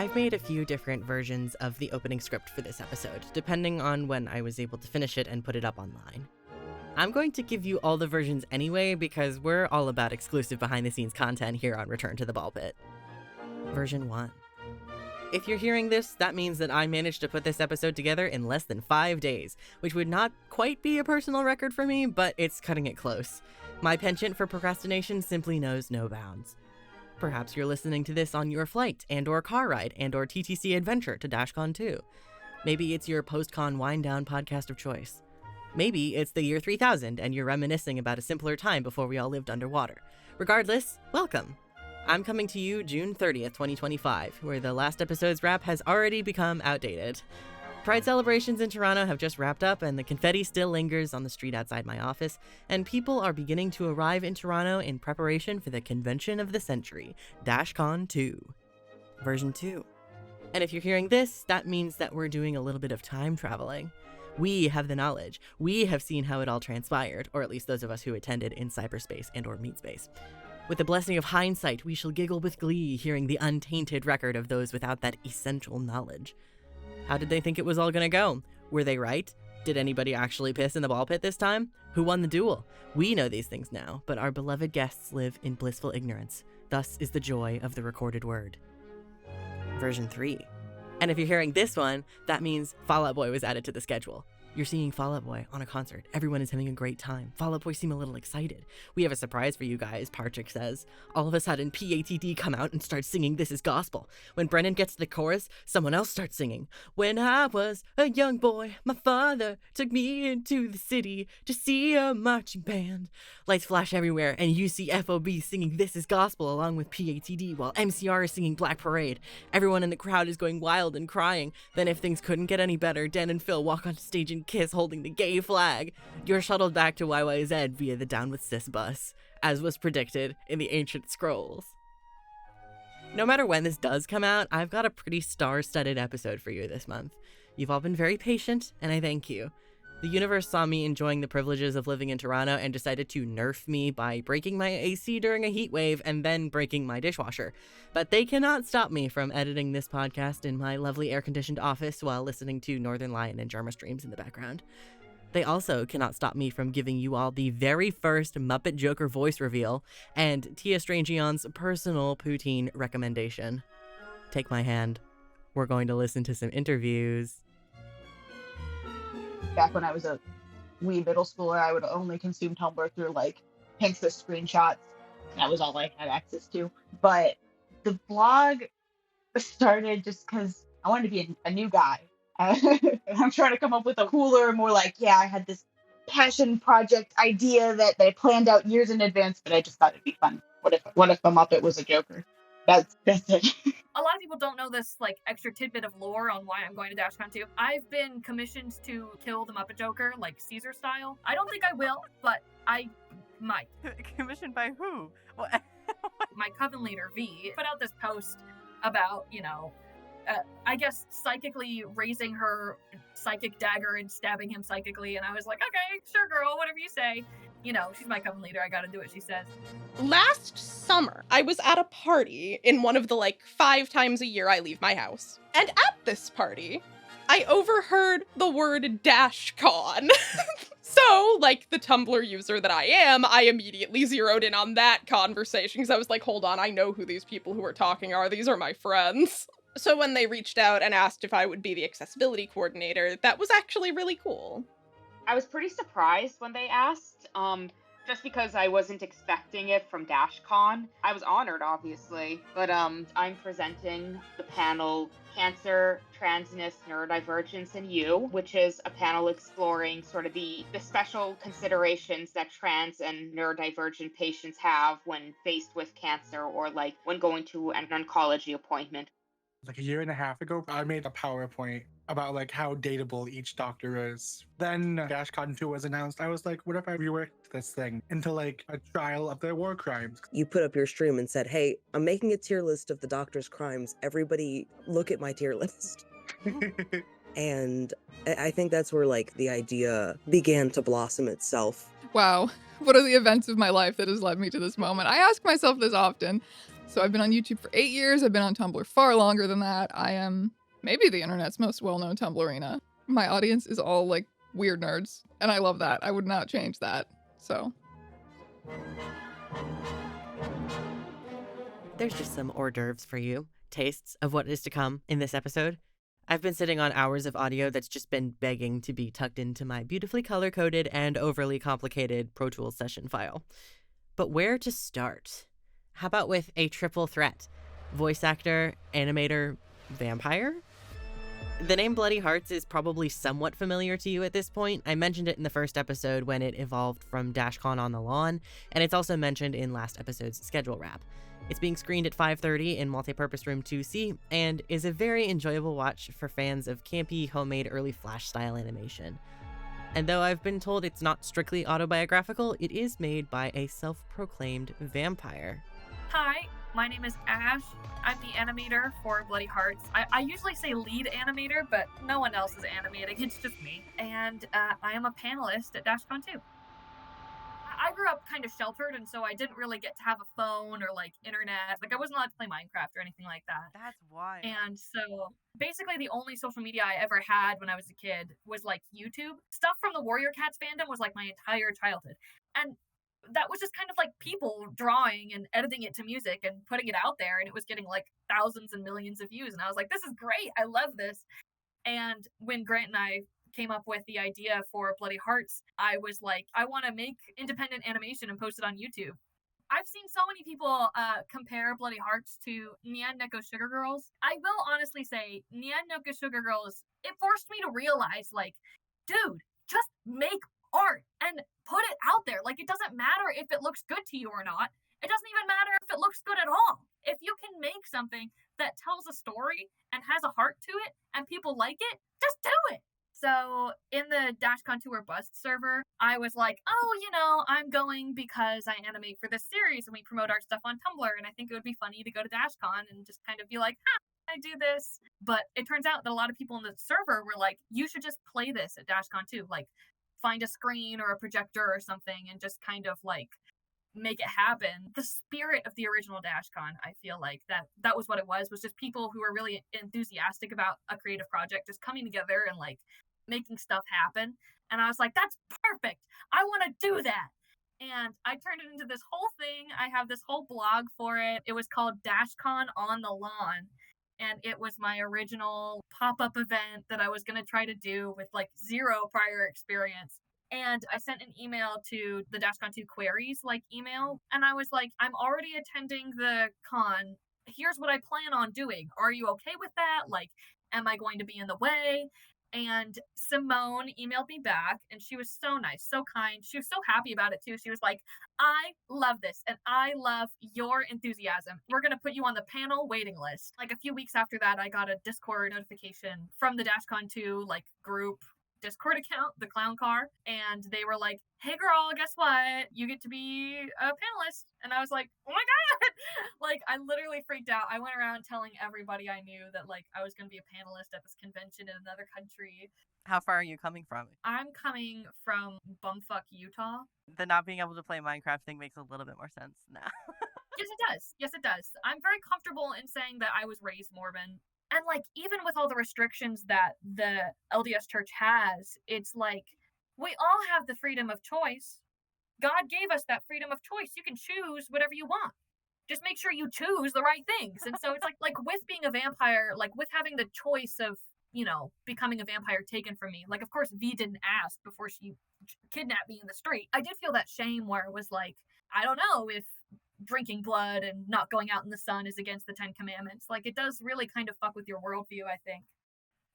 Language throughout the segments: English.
I've made a few different versions of the opening script for this episode, depending on when I was able to finish it and put it up online. I'm going to give you all the versions anyway because we're all about exclusive behind-the-scenes content here on Return to the Ballpit. Version 1. If you're hearing this, that means that I managed to put this episode together in less than 5 days, which would not quite be a personal record for me, but it's cutting it close. My penchant for procrastination simply knows no bounds. Perhaps you're listening to this on your flight and/or car ride and/or TTC adventure to Dashcon-Eve. Maybe it's your post-con wind-down podcast of choice. Maybe it's the year 3000 and you're reminiscing about a simpler time before we all lived underwater. Regardless, welcome! I'm coming to you June 30th, 2025, where the last episode's wrap has already become outdated. Pride celebrations in Toronto have just wrapped up and the confetti still lingers on the street outside my office, and people are beginning to arrive in Toronto in preparation for the convention of the century, Dashcon-Eve. Version 2. And if you're hearing this, that means that we're doing a little bit of time traveling. We have the knowledge. We have seen how it all transpired, or at least those of us who attended in cyberspace and/or meatspace. With the blessing of hindsight, we shall giggle with glee hearing the untainted record of those without that essential knowledge. How did they think it was all gonna go? Were they right? Did anybody actually piss in the ball pit this time? Who won the duel? We know these things now, but our beloved guests live in blissful ignorance. Thus is the joy of the recorded word. Version 3. And if you're hearing this one, that means Fall Out Boy was added to the schedule. You're seeing Fall Out Boy on a concert. Everyone is having a great time. Fall Out Boy seem a little excited. We have a surprise for you guys, Partridge says. All of a sudden, PATD come out and start singing This Is Gospel. When Brennan gets to the chorus, someone else starts singing. When I was a young boy, my father took me into the city to see a marching band. Lights flash everywhere, and you see FOB singing This Is Gospel along with PATD, while MCR is singing Black Parade. Everyone in the crowd is going wild and crying. Then if things couldn't get any better, Dan and Phil walk onto stage and kiss holding the gay flag. You're shuttled back to YYZ via the Down with Cis bus, as was predicted in the ancient scrolls. No matter when this does come out, I've got a pretty star-studded episode for you this month. You've all been very patient, and I thank you. The universe saw me enjoying the privileges of living in Toronto and decided to nerf me by breaking my AC during a heat wave and then breaking my dishwasher. But they cannot stop me from editing this podcast in my lovely air-conditioned office while listening to Northern Lion and Jarma streams in the background. They also cannot stop me from giving you all the very first Muppet Joker voice reveal and Teya Strange Eons' personal poutine recommendation. Take my hand. We're going to listen to some interviews. Back when I was a wee middle schooler, I would only consume Tumblr through like Pinterest screenshots. That was all I had access to. But the blog started just because I wanted to be a new guy. I'm trying to come up with a cooler, more like, I had this passion project idea that I planned out years in advance, but I just thought it'd be fun. What if a Muppet was a Joker? That's it. A lot of people don't know this like extra tidbit of lore on why I'm going to Dashcon-Eve. I've been commissioned to kill the Muppet Joker, like Caesar style. I don't think I will, but I might. Commissioned by who? My coven leader, V, put out this post about, I guess psychically raising her psychic dagger and stabbing him psychically, and I was like, okay, sure girl, whatever you say. She's my coven leader, I gotta do what she says. Last summer, I was at a party in one of the 5 times a year I leave my house. And at this party, I overheard the word Dashcon. So, like the Tumblr user that I am, I immediately zeroed in on that conversation because I was like, hold on, I know who these people who are talking are. These are my friends. So when they reached out and asked if I would be the accessibility coordinator, that was actually really cool. I was pretty surprised when they asked, just because I wasn't expecting it from Dashcon. I was honored, obviously, but I'm presenting the panel Cancer, Transness, Neurodivergence, and You, which is a panel exploring sort of the special considerations that trans and neurodivergent patients have when faced with cancer or when going to an oncology appointment. Like a year and a half ago, I made a PowerPoint about how dateable each doctor is. Then Dashcon-Eve was announced. I was like, what if I reworked this thing into a trial of their war crimes? You put up your stream and said, hey, I'm making a tier list of the doctor's crimes. Everybody look at my tier list. And I think that's where the idea began to blossom itself. Wow. What are the events of my life that has led me to this moment? I ask myself this often. So I've been on YouTube for 8 years. I've been on Tumblr far longer than that. I am maybe the internet's most well-known Tumblrina. My audience is all like weird nerds, and I love that. I would not change that. So There's just some hors d'oeuvres for you, tastes of what is to come in this episode. I've been sitting on hours of audio that's just been begging to be tucked into my beautifully color-coded and overly complicated Pro Tools session file. But where to start? How about with a triple threat? Voice actor, animator, vampire? The name Bloody Hearts is probably somewhat familiar to you at this point. I mentioned it in the first episode when it evolved from Dashcon on the Lawn, and it's also mentioned in last episode's schedule wrap. It's being screened at 5:30 in Multipurpose Room 2C, and is a very enjoyable watch for fans of campy, homemade, early Flash-style animation. And though I've been told it's not strictly autobiographical, it is made by a self-proclaimed vampire. Hi, my name is Ash. I'm the animator for Bloody Hearts. I usually say lead animator, but no one else is animating. It's just me. And I am a panelist at Dashcon-Eve. I grew up kind of sheltered, and so I didn't really get to have a phone or like internet. Like I wasn't allowed to play Minecraft or anything like that. That's wild. And so basically the only social media I ever had when I was a kid was like YouTube. Stuff from the Warrior Cats fandom was like my entire childhood. And that was just kind of like people drawing and editing it to music and putting it out there, and it was getting like thousands and millions of views. And I was like, this is great. I love this. And when Grant and I came up with the idea for Bloody Hearts, I was like, I want to make independent animation and post it on YouTube. I've seen so many people compare Bloody Hearts to Nyan Neko Sugar Girls. I will honestly say, Nyan Neko Sugar Girls, it forced me to realize, like, dude, just make art and put it out there. Like, it doesn't matter if it looks good to you or not. It doesn't even matter if it looks good at all. If you can make something that tells a story and has a heart to it and people like it, just do it. So in the Dashcon Tour Bust server, I was like, oh, you know, I'm going because I animate for this series and we promote our stuff on Tumblr, and I think it would be funny to go to Dashcon and just kind of be like, I do this. But it turns out that a lot of people in the server were like, you should just play this at Dashcon too. Like, find a screen or a projector or something and just kind of like make it happen. The spirit of the original Dashcon, I feel like that was what it was just people who were really enthusiastic about a creative project just coming together and like making stuff happen. And I was like, that's perfect. I want to do that. And I turned it into this whole thing. I have this whole blog for it. It was called Dashcon on the Lawn. And it was my original pop-up event that I was going to try to do with like zero prior experience. And I sent an email to the Dashcon 2 queries like email. And I was like, I'm already attending the con. Here's what I plan on doing. Are you okay with that? Like, am I going to be in the way? And Simone emailed me back, and she was so nice, so kind. She was so happy about it too. She was like, I love this, and I love your enthusiasm. We're going to put you on the panel waiting list. Like a few weeks after that, I got a Discord notification from the Dashcon 2 like group Discord account, the Clown Car, and they were like, hey girl, guess what? You get to be a panelist. And I was like, oh my god! Like, I literally freaked out. I went around telling everybody I knew that like I was going to be a panelist at this convention in another country. How far are you coming from? I'm coming from bumfuck Utah. The not being able to play Minecraft thing makes a little bit more sense now. Yes, it does. Yes, it does. I'm very comfortable in saying that I was raised Mormon. And like, even with all the restrictions that the LDS Church has, it's like, we all have the freedom of choice. God gave us that freedom of choice. You can choose whatever you want. Just make sure you choose the right things. And so it's like with being a vampire, like with having the choice of, you know, becoming a vampire taken from me. Like, of course, V didn't ask before she kidnapped me in the street. I did feel that shame where it was like, I don't know if drinking blood and not going out in the sun is against the 10 Commandments. Like, it does really kind of fuck with your worldview, I think.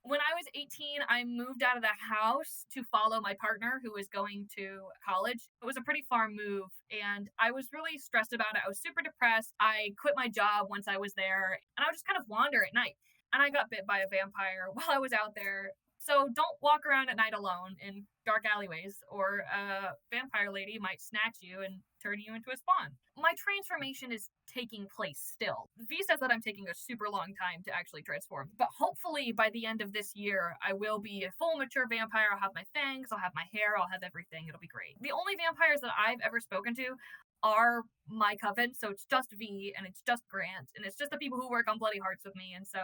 When I was 18, I moved out of the house to follow my partner who was going to college. It was a pretty far move, and I was really stressed about it. I was super depressed. I quit my job once I was there, and I would just kind of wander at night. And I got bit by a vampire while I was out there. So don't walk around at night alone in dark alleyways, or a vampire lady might snatch you and turn you into a spawn. My transformation is taking place still. V says that I'm taking a super long time to actually transform, but hopefully by the end of this year, I will be a full mature vampire. I'll have my fangs, I'll have my hair, I'll have everything. It'll be great. The only vampires that I've ever spoken to are my coven, so it's just V and it's just Grant and it's just the people who work on Bloody Hearts with me. And so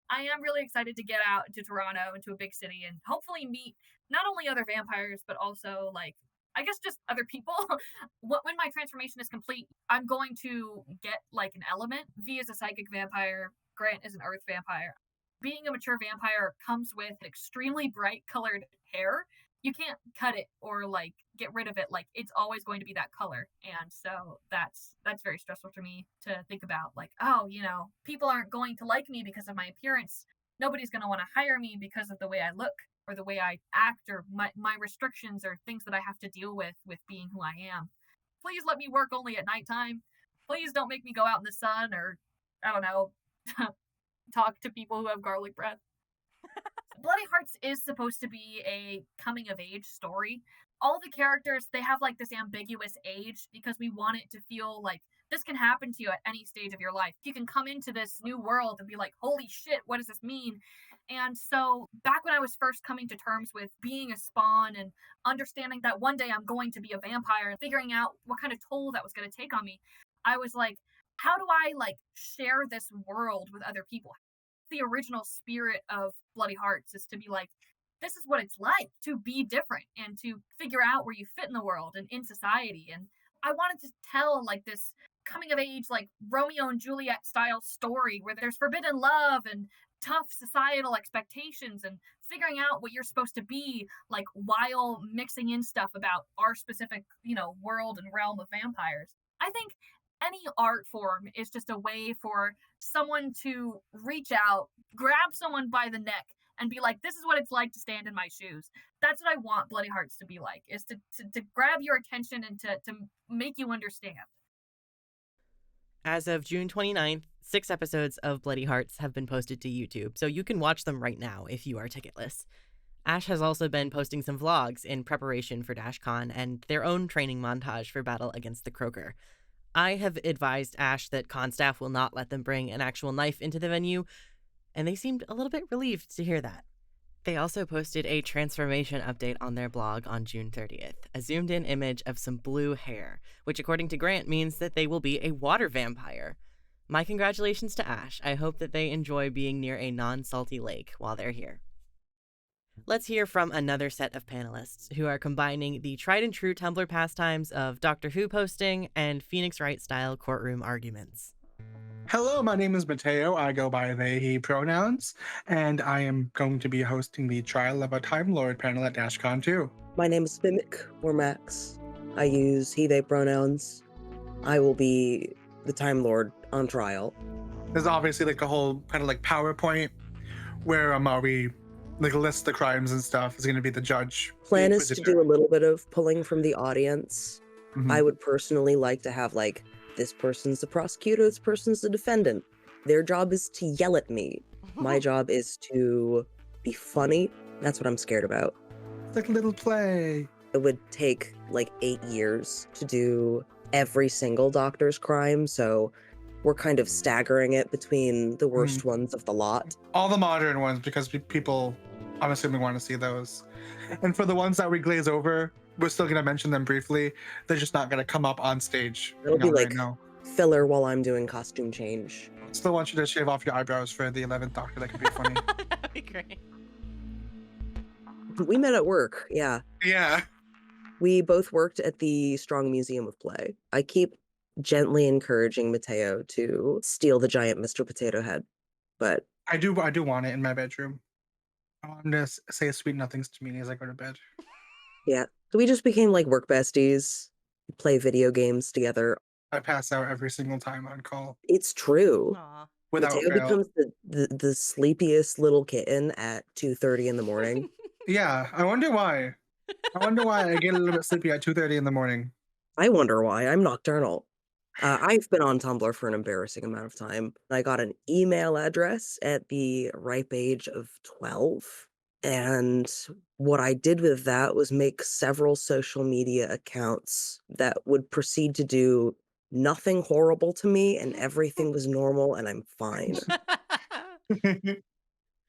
I am really excited to get out to Toronto, into a big city, and hopefully meet not only other vampires but also, like, I guess just other people. When my transformation is complete, I'm going to get like an element. V is a psychic vampire, Grant is an earth vampire. Being a mature vampire comes with extremely bright colored hair. You can't cut it or like get rid of it. Like, it's always going to be that color. And so that's very stressful for me to think about, like, oh, people aren't going to like me because of my appearance. Nobody's going to want to hire me because of the way I look or the way I act or my restrictions or things that I have to deal with being who I am. Please let me work only at nighttime. Please don't make me go out in the sun or, I don't know, talk to people who have garlic breath. Bloody Hearts is supposed to be a coming of age story. All the characters, they have like this ambiguous age because we want it to feel like this can happen to you at any stage of your life. You can come into this new world and be like, holy shit, what does this mean? And so back when I was first coming to terms with being a spawn and understanding that one day I'm going to be a vampire and figuring out what kind of toll that was going to take on me, I was like, how do I like share this world with other people? The original spirit of Bloody Hearts is to be like, this is what it's like to be different and to figure out where you fit in the world and in society. And I wanted to tell like this coming of age, like Romeo and Juliet style story where there's forbidden love and tough societal expectations and figuring out what you're supposed to be, like, while mixing in stuff about our specific, world and realm of vampires. I think any art form is just a way for someone to reach out, grab someone by the neck, and be like, this is what it's like to stand in my shoes. That's what I want Bloody Hearts to be like, is to grab your attention and to make you understand. As of June 29th, 6 episodes of Bloody Hearts have been posted to YouTube, so you can watch them right now if you are ticketless. Ash has also been posting some vlogs in preparation for Dashcon and their own training montage for battle against the Croaker. I have advised Ash that con staff will not let them bring an actual knife into the venue, and they seemed a little bit relieved to hear that. They also posted a transformation update on their blog on June 30th, a zoomed-in image of some blue hair, which according to Grant means that they will be a water vampire. My congratulations to Ash. I hope that they enjoy being near a non-salty lake while they're here. Let's hear from another set of panelists who are combining the tried-and-true Tumblr pastimes of Doctor Who posting and Phoenix Wright-style courtroom arguments. Hello, my name is Mateo. I go by they, he pronouns, and I am going to be hosting the Trial of a Time Lord panel at Dashcon 2. My name is Mimic, or Max. I use he, they pronouns. I will be the Time Lord on trial. There's obviously like a whole kind of like PowerPoint where we like list the crimes and stuff. Is going to be the judge. Plan is to do a little bit of pulling from the audience. Mhm. I would personally like to have like, this person's the prosecutor, this person's the defendant. Their job is to yell at me. My job is to be funny. That's what I'm scared about. It's like a little play. It would take like 8 years to do every single doctor's crime, so we're kind of staggering it between the worst ones of the lot. All the modern ones, because people, I'm assuming, want to see those. And for the ones that we glaze over, we're still going to mention them briefly. They're just not going to come up on stage. It'll be like right now. filler while I'm doing costume change. Still want you to shave off your eyebrows for the 11th Doctor. That could be funny. That'd be great. We met at work, yeah. Yeah. We both worked at the Strong Museum of Play. I keep gently encouraging Mateo to steal the giant Mr. Potato Head, but I do want it in my bedroom. I want him to say sweet nothings to me as I go to bed. yeah. So we just became like work besties, play video games together. I pass out every single time on call. It's true. Aw. Without Mateo fail. becomes the sleepiest little kitten at 2:30 in the morning. Yeah, I wonder why. I wonder why I get a little bit sleepy at 2:30 in the morning. I wonder why. I'm nocturnal. I've been on Tumblr for an embarrassing amount of time. I got an email address at the ripe age of 12. And what I did with that was make several social media accounts that would proceed to do nothing horrible to me and everything was normal and I'm fine.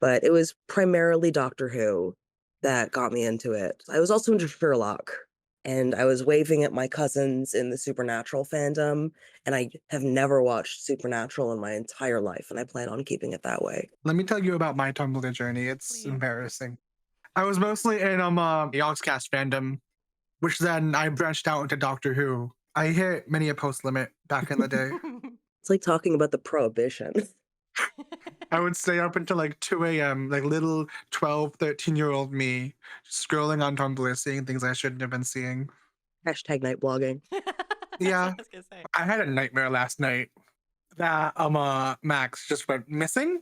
But it was primarily Doctor Who that got me into it. I was also into Sherlock. and I was waving at my cousins in the Supernatural fandom, and I have never watched Supernatural in my entire life, and I plan on keeping it that way. Let me tell you about my Tumblr journey. It's Please. embarrassing. I was mostly in Yogscast fandom, which then I branched out into Doctor Who. I hit many a post limit back in the day. It's like talking about the Prohibition. I would stay up until like 2 a.m., like little 12, 13-year-old me, scrolling on Tumblr, seeing things I shouldn't have been seeing. Hashtag night blogging. Yeah. I was gonna say. I had a nightmare last night that Max just went missing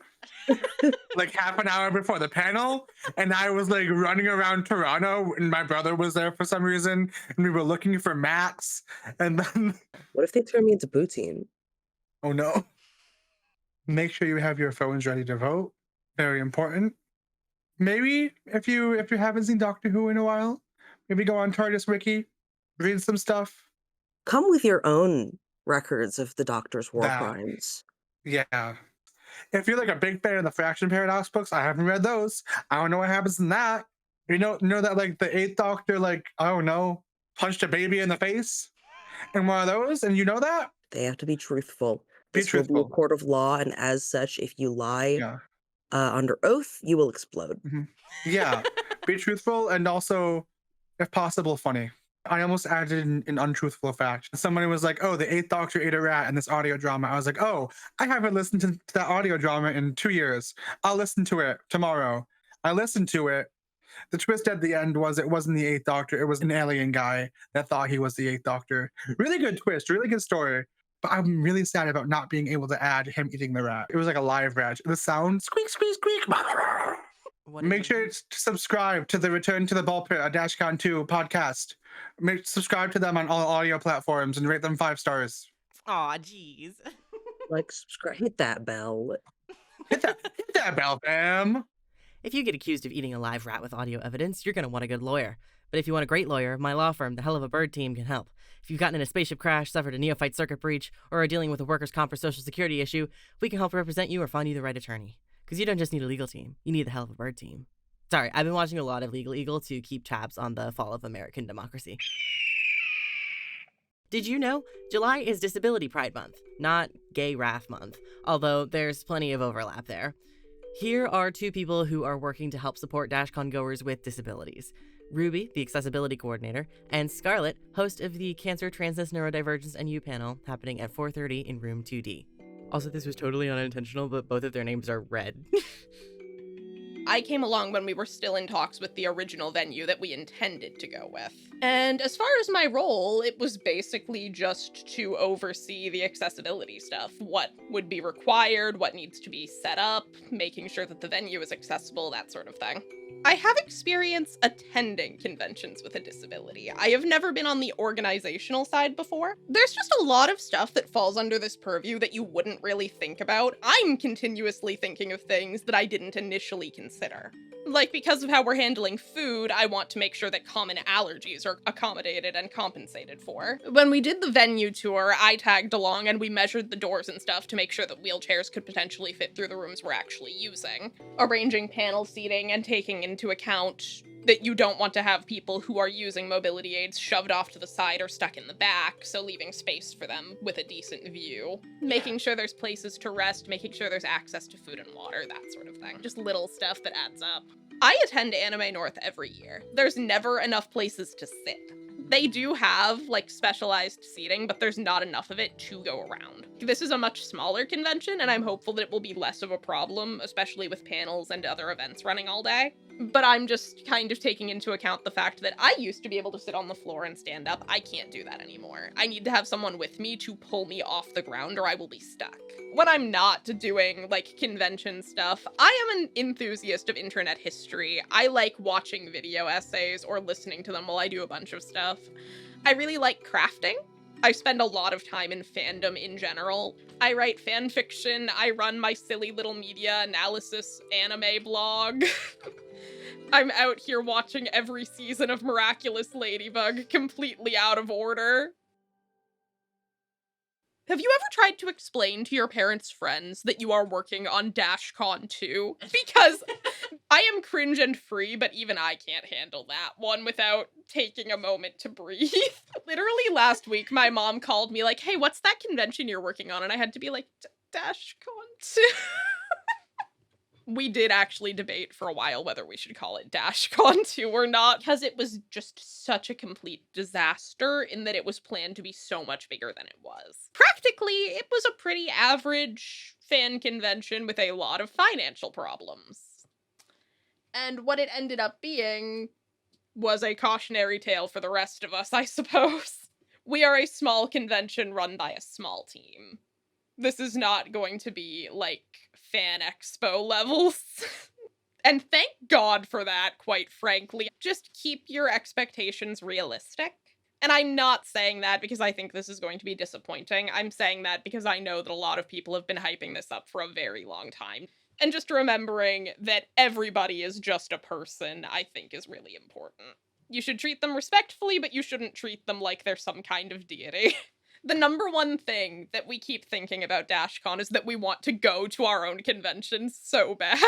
like half an hour before the panel, and I was like running around Toronto, and my brother was there for some reason, and we were looking for Max, and then What if they turn me into Poutine? oh no. Make sure you have your phones ready to vote. Very important. Maybe if you haven't seen Doctor Who in a while, maybe go on TARDIS Wiki, read some stuff. Come with your own records of the Doctor's war That. crimes. Yeah. If you're like a big fan of the Fraction Paradox books, I haven't read those. I don't know what happens in that. You know that like the 8th Doctor, like, I don't know, punched a baby in the face in one of those, and you know that? They have to be truthful. Be This will be truthful. a court of law, and as such, if you lie Yeah. under oath, you will explode. Yeah. Be truthful and also, if possible, funny. I almost added an untruthful fact. Somebody was like, oh, the 8th Doctor ate a rat in this audio drama. I was like, oh, I haven't listened to that audio drama in 2 years. I'll listen to it tomorrow. I listened to it. The twist at the end was it wasn't the 8th Doctor. It was an alien guy that thought he was the 8th Doctor. Really good twist, really good story. But I'm really sad about not being able to add him eating the rat. It was like a live rat. The sound, squeak, squeak, squeak. What Make is sure it? to subscribe to the Return to the Ballpit, a Dashcon-Eve podcast. Subscribe to them on all audio platforms and rate them 5 stars. Aw, jeez. Like, subscribe, hit that bell. Hit that bell, fam. If you get accused of eating a live rat with audio evidence, you're going to want a good lawyer. But if you want a great lawyer, my law firm, the Hell of a Bird team, can help. If you've gotten in a spaceship crash, suffered a neophyte circuit breach, or are dealing with a workers' comp or social security issue, we can help represent you or find you the right attorney. Because you don't just need a legal team, you need the Hell of a Bird team. Sorry, I've been watching a lot of Legal Eagle to keep tabs on the fall of American democracy. Did you know? July is Disability Pride Month, not Gay RAF Month, although there's plenty of overlap there. Here are 2 people who are working to help support Dashcon goers with disabilities. Ruby, the accessibility coordinator, and Scarlett, host of the Cancer, Transness, Neurodivergence, and You panel, happening at 4:30 in room 2D. Also, this was totally unintentional, but both of their names are red. I came along when we were still in talks with the original venue that we intended to go with. And as far as my role, it was basically just to oversee the accessibility stuff. What would be required, what needs to be set up, making sure that the venue is accessible, that sort of thing. I have experience attending conventions with a disability. I have never been on the organizational side before. There's just a lot of stuff that falls under this purview that you wouldn't really think about. I'm continuously thinking of things that I didn't initially consider. Like, because of how we're handling food, I want to make sure that common allergies are accommodated and compensated for. When we did the venue tour, I tagged along and we measured the doors and stuff to make sure that wheelchairs could potentially fit through the rooms we're actually using. Arranging panel seating and taking into account that you don't want to have people who are using mobility aids shoved off to the side or stuck in the back, so leaving space for them with a decent view. Making sure there's places to rest, making sure there's access to food and water, that sort of thing. Just little stuff that adds up. I attend Anime North every year. There's never enough places to sit. They do have, like, specialized seating, but there's not enough of it to go around. This is a much smaller convention, and I'm hopeful that it will be less of a problem, especially with panels and other events running all day. But I'm just kind of taking into account the fact that I used to be able to sit on the floor and stand up. I can't do that anymore. I need to have someone with me to pull me off the ground, or I will be stuck. When I'm not doing, like, convention stuff, I am an enthusiast of internet history. I like watching video essays or listening to them while I do a bunch of stuff. I really like crafting. I spend a lot of time in fandom in general. I write fan fiction, I run my silly little media analysis anime blog. I'm out here watching every season of Miraculous Ladybug completely out of order. Have you ever tried to explain to your parents' friends that you are working on Dashcon 2? Because I am cringe and free, but even I can't handle that one without taking a moment to breathe. Literally last week, my mom called me like, hey, what's that convention you're working on? And I had to be like, Dashcon 2. We did actually debate for a while whether we should call it Dashcon 2 or not, because it was just such a complete disaster in that it was planned to be so much bigger than it was. Practically, it was a pretty average fan convention with a lot of financial problems. And what it ended up being was a cautionary tale for the rest of us, I suppose. We are a small convention run by a small team. This is not going to be, like, fan expo levels. And thank God for that, quite frankly. Just keep your expectations realistic. And I'm not saying that because I think this is going to be disappointing. I'm saying that because I know that a lot of people have been hyping this up for a very long time. And just remembering that everybody is just a person, I think, is really important. You should treat them respectfully, but you shouldn't treat them like they're some kind of deity. The number one thing that we keep thinking about Dashcon is that we want to go to our own conventions so bad.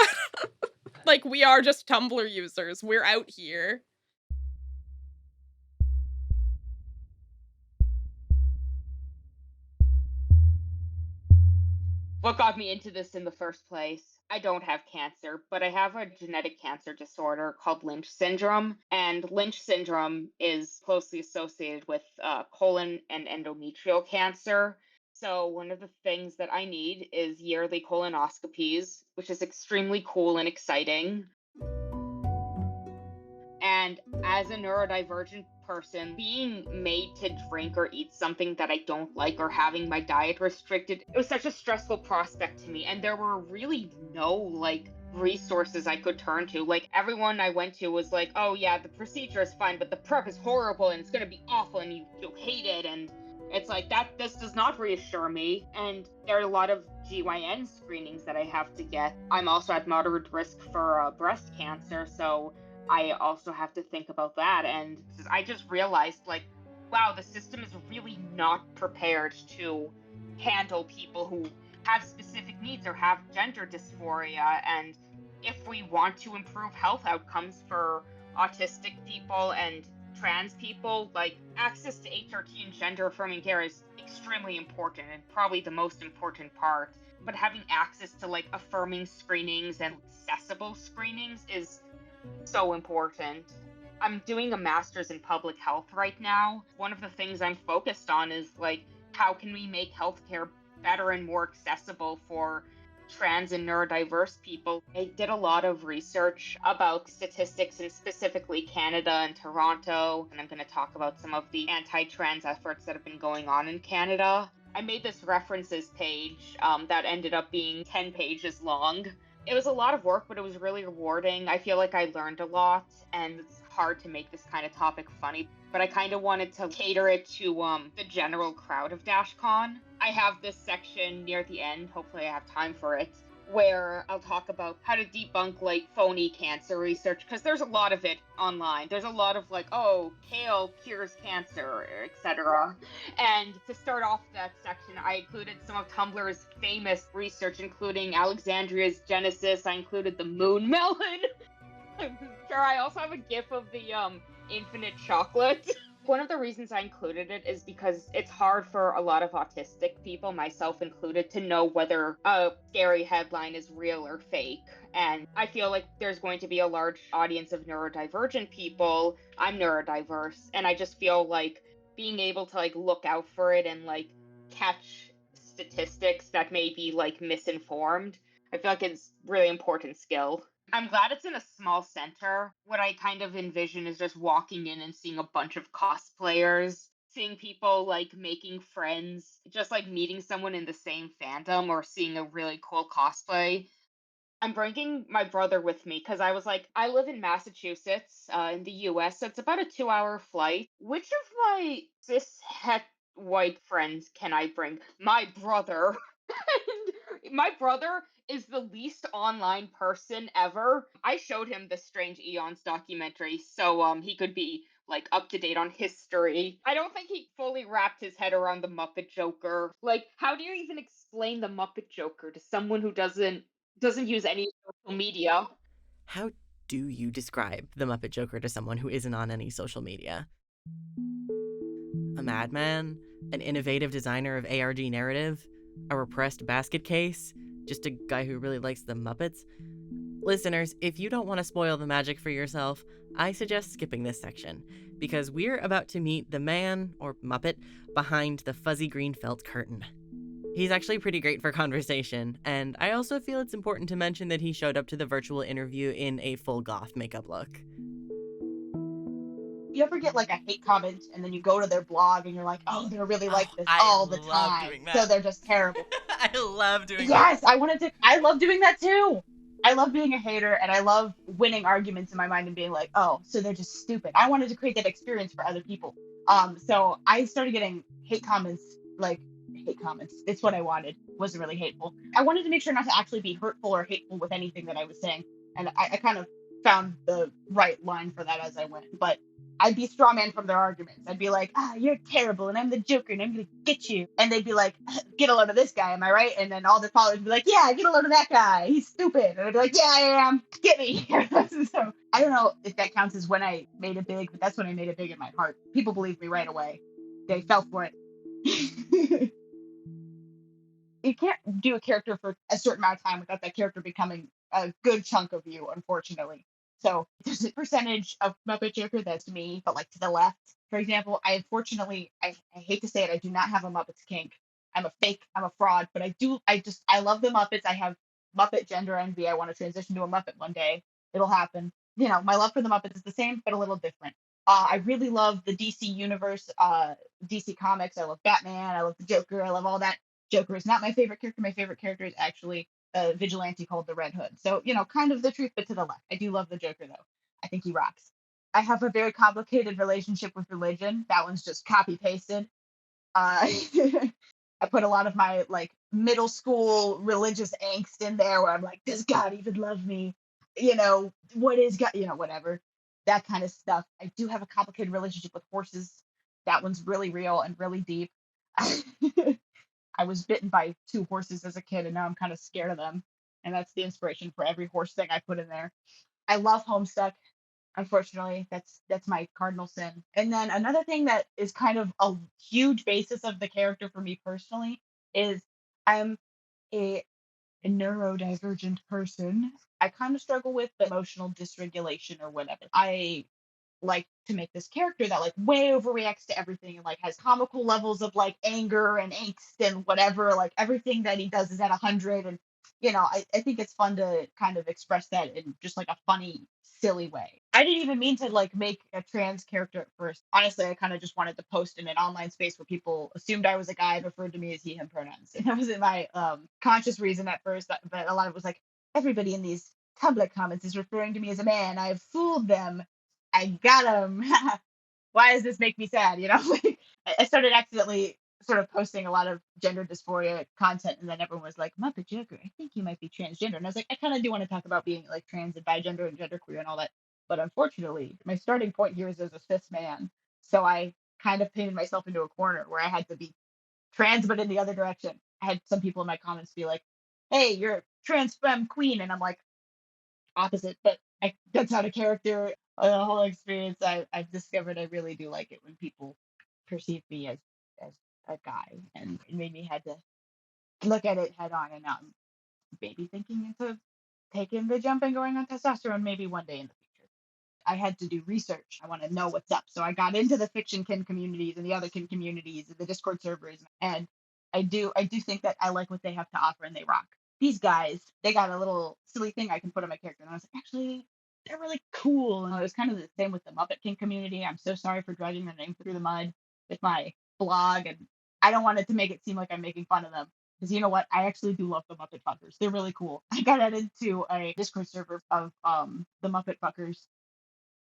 Like, we are just Tumblr users. We're out here. What got me into this in the first place? I don't have cancer, but I have a genetic cancer disorder called Lynch syndrome. And Lynch syndrome is closely associated with colon and endometrial cancer. So one of the things that I need is yearly colonoscopies, which is extremely cool and exciting. And as a neurodivergent person, being made to drink or eat something that I don't like or having my diet restricted, it was such a stressful prospect to me. And there were really no resources I could turn to. Like, everyone I went to was like, oh yeah, the procedure is fine, but the prep is horrible and it's gonna be awful and you'll hate it. And it's like that. This does not reassure me. And there are a lot of GYN screenings that I have to get. I'm also at moderate risk for breast cancer, so I also have to think about that. And I just realized, like, wow, the system is really not prepared to handle people who have specific needs or have gender dysphoria. And if we want to improve health outcomes for autistic people and trans people, like, access to HRT and gender affirming care is extremely important and probably the most important part. But having access to, like, affirming screenings and accessible screenings is so important. I'm doing a master's in public health right now. One of the things I'm focused on is, like, how can we make healthcare better and more accessible for trans and neurodiverse people? I did a lot of research about statistics in specifically Canada and Toronto, and I'm going to talk about some of the anti-trans efforts that have been going on in Canada. I made this references page that ended up being 10 pages long. It was a lot of work, but it was really rewarding. I feel like I learned a lot, and it's hard to make this kind of topic funny, but I kind of wanted to cater it to the general crowd of Dashcon. I have this section near the end, hopefully I have time for it, where I'll talk about how to debunk, like, phony cancer research, because there's a lot of it online. There's a lot of, like, oh, kale cures cancer, etc. And to start off that section, I included some of Tumblr's famous research, including Alexandria's Genesis. I included the moon melon. Sure, I also have a gif of the infinite chocolate. One of the reasons I included it is because it's hard for a lot of autistic people, myself included, to know whether a scary headline is real or fake. And I feel like there's going to be a large audience of neurodivergent people. I'm neurodiverse, and I just feel like being able to, like, look out for it and, like, catch statistics that may be, like, misinformed, I feel like it's really important skill. I'm glad it's in a small center. What I kind of envision is just walking in and seeing a bunch of cosplayers, seeing people, like, making friends, just like meeting someone in the same fandom or seeing a really cool cosplay. I'm bringing my brother with me because I was like, I live in Massachusetts, in the US, so it's about a 2-hour flight. Which of my cis het white friends can I bring? My brother. And my brother is the least online person ever. I showed him the Strange Eons documentary so he could be, like up to date on history. I don't think he fully wrapped his head around the Muppet Joker. Like, how do you even explain the Muppet Joker to someone who doesn't use any social media? How do you describe the Muppet Joker to someone who isn't on any social media? A madman? An innovative designer of ARG narrative? A repressed basket case? Just a guy who really likes the Muppets? Listeners, if you don't want to spoil the magic for yourself, I suggest skipping this section, because we're about to meet the man, or Muppet, behind the fuzzy green felt curtain. He's actually pretty great for conversation, and I also feel it's important to mention that he showed up to the virtual interview in a full goth makeup look. You ever get like a hate comment and then you go to their blog and you're like, oh, they're really like this all the time. Doing that. So they're just terrible. I love doing Yes, I love doing that too. I love being a hater and I love winning arguments in my mind and being like, oh, so they're just stupid. I wanted to create that experience for other people. So I started getting hate comments. It's what I wanted. Wasn't really hateful. I wanted to make sure not to actually be hurtful or hateful with anything that I was saying. And I kind of found the right line for that as I went. But I'd be Strawman from their arguments. I'd be like, you're terrible, and I'm the Joker, and I'm gonna get you. And they'd be like, get a load of this guy, am I right? And then all the followers would be like, yeah, get a load of that guy. He's stupid. And I'd be like, yeah, I am. Get me. So I don't know if that counts as when I made it big, but that's when I made it big in my heart. People believed me right away. They fell for it. You can't do a character for a certain amount of time without that character becoming a good chunk of you, unfortunately. So there's a percentage of Muppet Joker that's me, but like to the left, for example, I hate to say it, I do not have a Muppets kink. I'm a fake, I'm a fraud, but I love the Muppets. I have Muppet gender envy. I want to transition to a Muppet one day. It'll happen. You know, my love for the Muppets is the same, but a little different. I really love the DC universe, DC comics. I love Batman. I love the Joker. I love all that. Joker is not my favorite character. My favorite character is actually a vigilante called the Red Hood. So, you know, kind of the truth, but to the left. I do love the Joker, though. I think he rocks. I have a very complicated relationship with religion. That one's just copy-pasted. I put a lot of my, like, middle school religious angst in there where I'm like, does God even love me? You know, what is God? You know, whatever. That kind of stuff. I do have a complicated relationship with horses. That one's really real and really deep. I was bitten by 2 horses as a kid, and now I'm kind of scared of them. And that's the inspiration for every horse thing I put in there. I love Homestuck. Unfortunately, that's my cardinal sin. And then another thing that is kind of a huge basis of the character for me personally is I'm a neurodivergent person. I kind of struggle with the emotional dysregulation or whatever. I like to make this character that like way overreacts to everything and like has comical levels of like anger and angst and whatever. Like everything that he does is at 100. And you know, I think it's fun to kind of express that in just like a funny, silly way. I didn't even mean to like make a trans character at first. Honestly, I kind of just wanted to post in an online space where people assumed I was a guy and referred to me as he, him pronouns. And that wasn't my conscious reason at first, but a lot of it was like, everybody in these Tumblr comments is referring to me as a man. I've fooled them. I got him. Why does this make me sad? You know, I started accidentally sort of posting a lot of gender dysphoria content, and then everyone was like, Muppet Joker, I think you might be transgender. And I was like, I kind of do want to talk about being like trans and bigender and genderqueer and all that. But unfortunately, my starting point here is as a cis man. So I kind of painted myself into a corner where I had to be trans, but in the other direction. I had some people in my comments be like, hey, you're a trans femme queen. And I'm like, opposite, but that's out of character. The whole experience, I've discovered I really do like it when people perceive me as a guy, and it made me had to look at it head on, and now I'm maybe thinking into taking the jump and going on testosterone maybe one day in the future. I had to do research. I want to know what's up, so I got into the fiction kin communities and the other kin communities and the Discord servers, and I do think that I like what they have to offer, and they rock. These guys, they got a little silly thing I can put on my character, and I was like, actually, they're really cool. And it was kind of the same with the Muppet King community. I'm so sorry for dragging their name through the mud with my blog, and I don't want it to make it seem like I'm making fun of them. Because you know what? I actually do love the Muppet Fuckers. They're really cool. I got added to a Discord server of the Muppet Fuckers,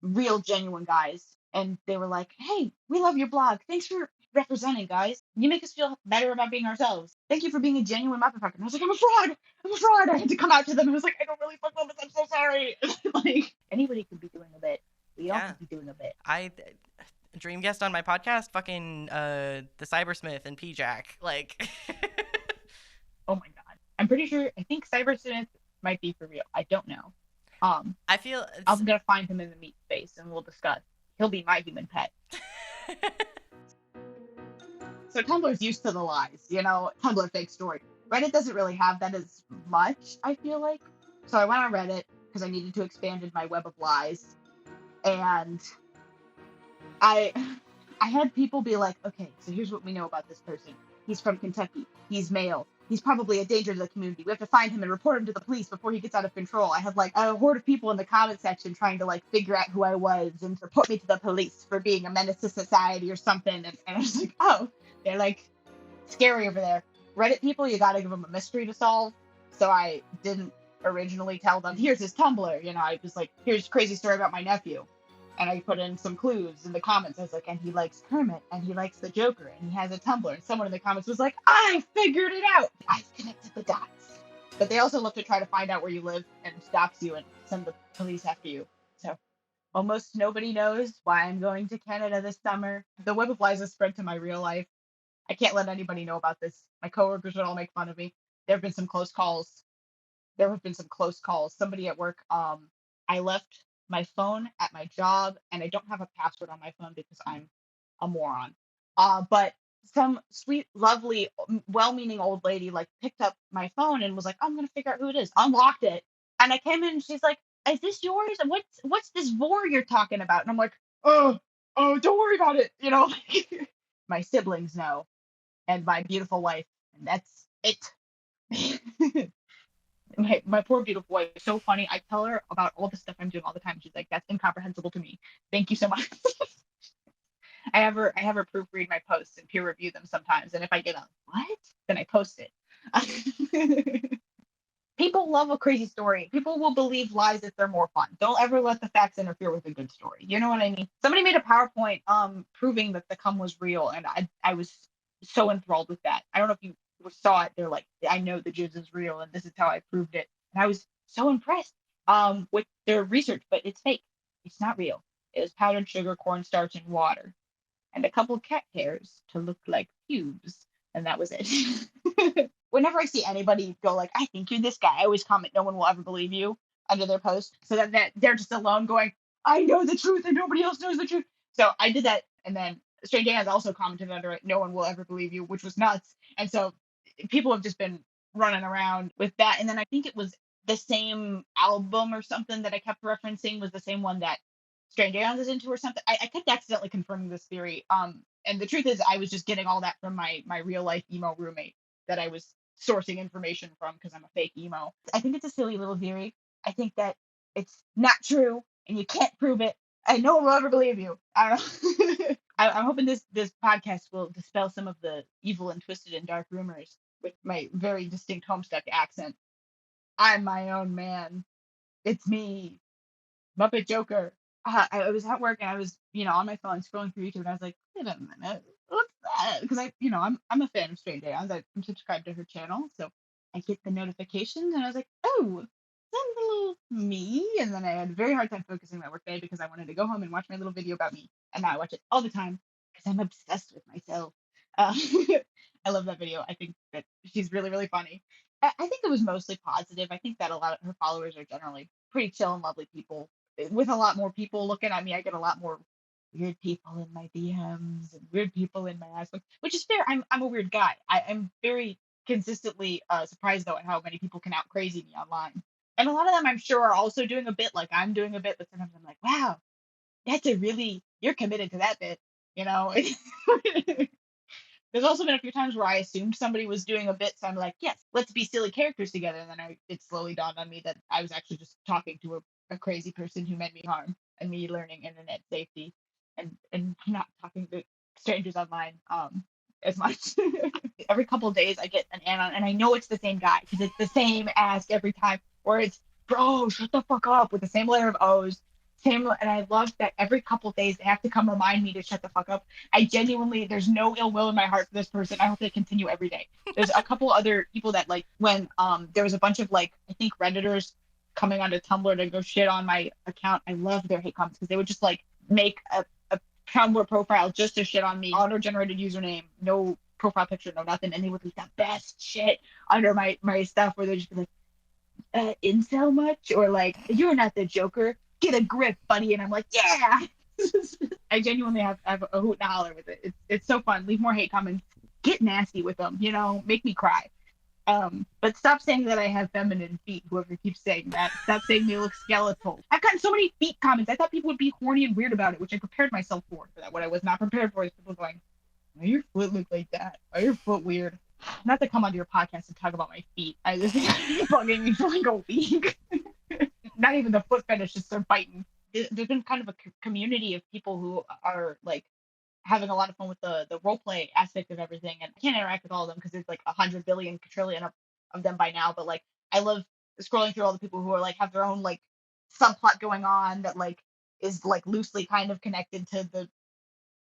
real genuine guys. And they were like, hey, we love your blog. Thanks for representing, guys. You make us feel better about being ourselves. Thank you for being a genuine Muppet Fucker. And I was like, I'm a fraud. I had to come out to them. I was like, I don't really fuck Muppets. I'm so sorry. Like, anybody could be doing a bit. We all could be doing a bit. dream guest on my podcast, fucking the Cybersmith and P-Jack. Like, Oh my god. I think Cybersmith might be for real. I don't know. I feel I'm gonna find him in the meat space and we'll discuss. He'll be my human pet. So Tumblr's used to the lies, Tumblr fake story. Reddit doesn't really have that as much, I feel like. So I went on Reddit because I needed to expand in my web of lies. And I had people be like, okay, so here's what we know about this person. He's from Kentucky. He's male. He's probably a danger to the community. We have to find him and report him to the police before he gets out of control. I had like a horde of people in the comment section trying to like figure out who I was and report me to the police for being a menace to society or something. And I was like, oh, they're like scary over there. Reddit people, you gotta give them a mystery to solve. So I didn't originally tell them, here's his Tumblr. I was like, here's a crazy story about my nephew. And I put in some clues in the comments. I was like, and he likes Kermit, and he likes the Joker, and he has a Tumblr. And someone in the comments was like, I figured it out. I've connected the dots. But they also love to try to find out where you live and dox you and send the police after you. So almost nobody knows why I'm going to Canada this summer. The web of lies has spread to my real life. I can't let anybody know about this. My coworkers would all make fun of me. There have been some close calls. Somebody at work, I left my phone at my job, and I don't have a password on my phone because I'm a moron. But some sweet, lovely, well-meaning old lady like picked up my phone and was like, I'm gonna figure out who it is. Unlocked it, and I came in and she's like, is this yours? And what's this vor you're talking about? And I'm like, oh, don't worry about it. My siblings know, and my beautiful wife, and that's it. My poor beautiful wife is so funny. I tell her about all the stuff I'm doing all the time. She's like, that's incomprehensible to me. Thank you so much. I have her proofread my posts and peer review them sometimes. And if I get a what, then I post it. People love a crazy story. People will believe lies if they're more fun. Don't ever let the facts interfere with a good story. You know what I mean? Somebody made a PowerPoint proving that the cum was real, and I was so enthralled with that. I don't know if you saw it. They're like, I know the jizz is real, and this is how I proved it. And I was so impressed with their research, but it's fake. It's not real. It was powdered sugar, cornstarch, and water, and a couple of cat hairs to look like pubes, and that was it. Whenever I see anybody go like, I think you're this guy, I always comment, no one will ever believe you under their post, so that they're just alone going, I know the truth and nobody else knows the truth. So I did that, and then Strange Eons also commented under it, no one will ever believe you, which was nuts. And so people have just been running around with that. And then I think it was the same album or something that I kept referencing was the same one that Strange Eons is into or something. I kept accidentally confirming this theory. And the truth is I was just getting all that from my real life emo roommate that I was sourcing information from because I'm a fake emo. I think it's a silly little theory. I think that it's not true and you can't prove it. And no one will ever believe you. I don't know. I'm hoping this podcast will dispel some of the evil and twisted and dark rumors with my very distinct Homestuck accent. I'm my own man. It's me, Muppet Joker. I was at work and I was, on my phone scrolling through YouTube, and I was like, wait a minute, what's that? Because I'm a fan of Strange Eons. I'm subscribed to her channel, so I get the notifications, and I was like, oh, that's a little me. And then I had a very hard time focusing my work day because I wanted to go home and watch my little video about me, and now I watch it all the time because I'm obsessed with myself. I love that video. I think that she's really, really funny. I think it was mostly positive. I think that a lot of her followers are generally pretty chill and lovely people. With a lot more people looking at me, I get a lot more weird people in my DMs and weird people in my aspect, which is fair. I'm a weird guy. I'm very consistently surprised though at how many people can out crazy me online. And a lot of them I'm sure are also doing a bit like I'm doing a bit, but sometimes I'm like, wow, you're committed to that bit, There's also been a few times where I assumed somebody was doing a bit, so I'm like, yes, let's be silly characters together. And then it slowly dawned on me that I was actually just talking to a crazy person who meant me harm, and me learning internet safety and not talking to strangers online as much. Every couple of days I get an anon, and I know it's the same guy because it's the same ask every time, or it's, bro, shut the fuck up, with the same layer of O's. And I love that every couple of days they have to come remind me to shut the fuck up. I genuinely, there's no ill will in my heart for this person. I hope they continue every day. There's a couple other people that, like, when there was a bunch of, like, I think Redditors coming onto Tumblr to go shit on my account. I love their hate comments because they would just, like, make a Tumblr profile just to shit on me. Auto-generated username, no profile picture, no nothing, and they would leave the best shit under my stuff where they'd just be like, incel much? Or like, you're not the Joker. Get a grip, buddy. And I'm like, yeah. I genuinely have a hoot and a holler with it. It's so fun. Leave more hate comments. Get nasty with them, make me cry. But stop saying that I have feminine feet, whoever keeps saying that. Stop saying they look skeletal. I've gotten so many feet comments. I thought people would be horny and weird about it, which I prepared myself for that. What I was not prepared for is people going, why your foot look like that? Why your foot weird? Not to come onto your podcast and talk about my feet. I just bugging me for like a week. Not even the foot fetish, just start biting. There's been kind of a community of people who are like having a lot of fun with the role play aspect of everything, and I can't interact with all of them because there's like 100 billion quadrillion of them by now. But like, I love scrolling through all the people who are like have their own like subplot going on that like is like loosely kind of connected to the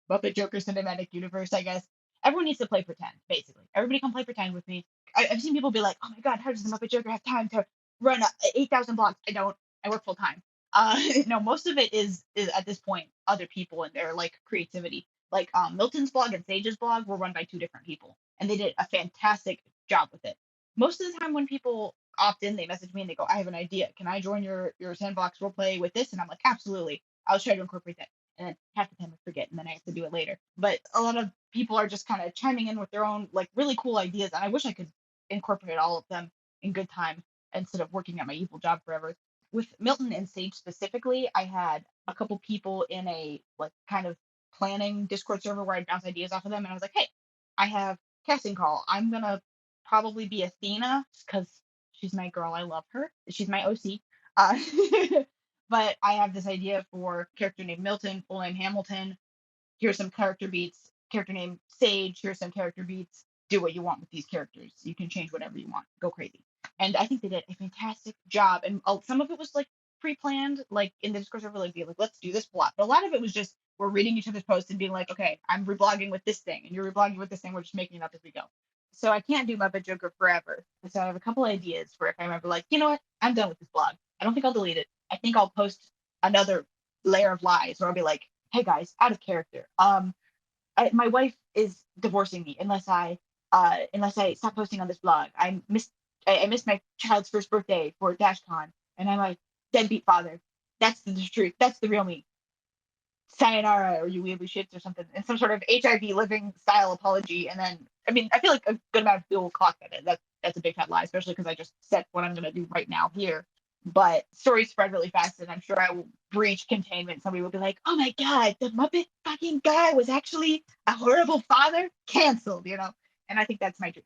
Muppet Joker cinematic universe, I guess. Everyone needs to play pretend, basically. Everybody come play pretend with me. I've seen people be like, oh my god, how does the Muppet Joker have time to run 8,000 blocks? I don't. I work full time. No, most of it is at this point other people and their like creativity. Like Milton's blog and Sage's blog were run by two different people, and they did a fantastic job with it. Most of the time when people opt in, they message me and they go, I have an idea. Can I join your sandbox roleplay with this? And I'm like, absolutely. I'll try to incorporate that. And then half the time I forget, and then I have to do it later. But a lot of people are just kind of chiming in with their own like really cool ideas, and I wish I could incorporate all of them in good time instead of working at my evil job forever. With Milton and Sage specifically, I had a couple people in a like kind of planning Discord server where I'd bounce ideas off of them, and I was like, hey, I have casting call. I'm gonna probably be Athena because she's my girl. I love her. She's my OC. But I have this idea for character named Milton, full name Hamilton. Here's some character beats. Character named Sage. Here's some character beats. Do what you want with these characters. You can change whatever you want. Go crazy. And I think they did a fantastic job. And some of it was like pre-planned, like in the Discord server, like let's do this plot. But a lot of it was just we're reading each other's posts and being like, okay, I'm reblogging with this thing, and you're reblogging with this thing. We're just making it up as we go. So I can't do Muppet Joker forever. So I have a couple ideas for if I remember, like, you know what? I'm done with this blog. I don't think I'll delete it. I think I'll post another layer of lies where I'll be like, hey guys, out of character. My wife is divorcing me unless I stop posting on this blog. I missed my child's first birthday for Dashcon, and I'm like deadbeat father. That's the truth. That's the real me. Sayonara, or you weebly shits, or something, and some sort of HIV living style apology. And then, I mean, I feel like a good amount of people will clock that. That's a big fat lie, especially because I just said what I'm gonna do right now here. But stories spread really fast, and I'm sure I will breach containment. Somebody will be like, oh my god, the Muppet fucking guy was actually a horrible father? Canceled, And I think that's my dream.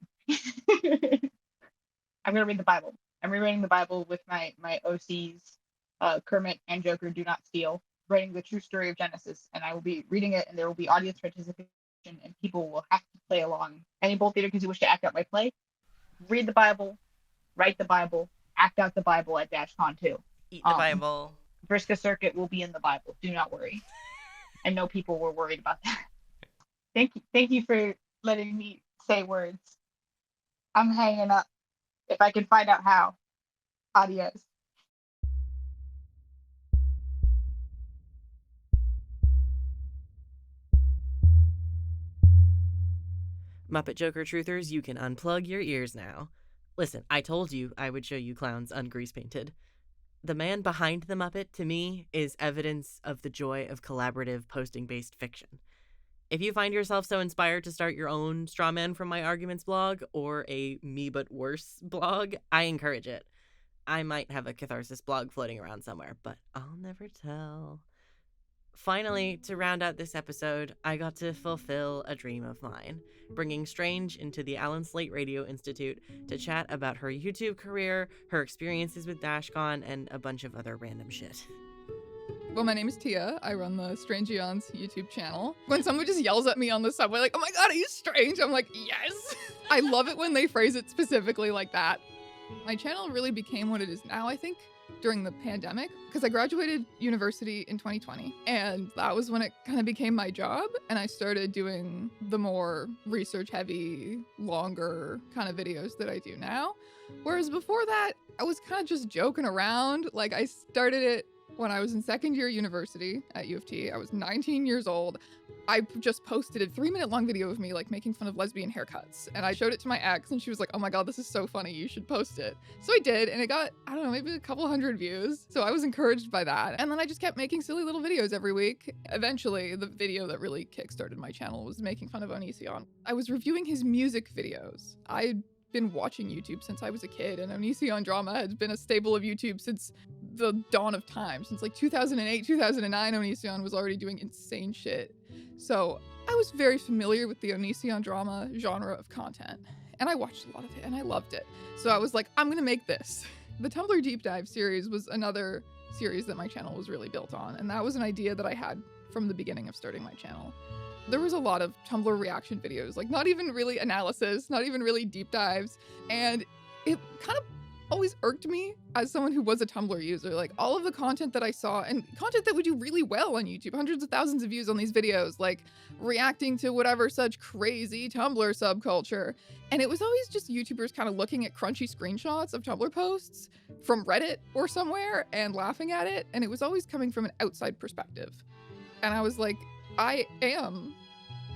I'm going to read the Bible. I'm rereading the Bible with my OCs, Kermit and Joker Do Not Steal, writing the true story of Genesis. And I will be reading it, and there will be audience participation, and people will have to play along. Any bold theater kids who wish to act out my play, read the Bible, write the Bible, act out the Bible at Dashcon too. Eat the Bible. Vriska Circuit will be in the Bible. Do not worry. I know people were worried about that. Thank you for letting me say words. I'm hanging up. If I can find out how. Adios. Muppet Joker truthers, you can unplug your ears now. Listen, I told you I would show you clowns ungrease painted. The man behind the Muppet, to me, is evidence of the joy of collaborative posting-based fiction. If you find yourself so inspired to start your own Strawman From My Arguments blog, or a Me But Worse blog, I encourage it. I might have a catharsis blog floating around somewhere, but I'll never tell. Finally, to round out this episode, I got to fulfill a dream of mine, bringing Strange into the Alan Slate Radio Institute to chat about her YouTube career, her experiences with Dashcon, and a bunch of other random shit. Well, my name is Teya. I run the Strange Eons YouTube channel. When someone just yells at me on the subway, like, oh my god, are you strange? I'm like, yes! I love it when they phrase it specifically like that. My channel really became what it is now, I think, during the pandemic, because I graduated university in 2020, and that was when it kind of became my job, and I started doing the more research-heavy, longer kind of videos that I do now. Whereas before that, I was kind of just joking around. Like, I started it when I was in second year university at U of T. I was 19 years old. I just posted a 3-minute long video of me like making fun of lesbian haircuts. And I showed it to my ex and she was like, oh my God, this is so funny. You should post it. So I did. And it got, I don't know, maybe a couple hundred views. So I was encouraged by that. And then I just kept making silly little videos every week. Eventually, the video that really kickstarted my channel was making fun of Onision. I was reviewing his music videos. I'd been watching YouTube since I was a kid, and Onision drama has been a staple of YouTube since the dawn of time. Since like 2008, 2009, Onision was already doing insane shit. So I was very familiar with the Onision drama genre of content, and I watched a lot of it, and I loved it. So I was like, I'm gonna make this. The Tumblr Deep Dive series was another series that my channel was really built on, and that was an idea that I had from the beginning of starting my channel. There was a lot of Tumblr reaction videos, like not even really analysis, not even really deep dives, and it kind of always irked me as someone who was a Tumblr user. Like all of the content that I saw, and content that would do really well on YouTube, hundreds of thousands of views on these videos, like reacting to whatever such crazy Tumblr subculture. And it was always just YouTubers kind of looking at crunchy screenshots of Tumblr posts from Reddit or somewhere and laughing at it. And it was always coming from an outside perspective. And I was like, I am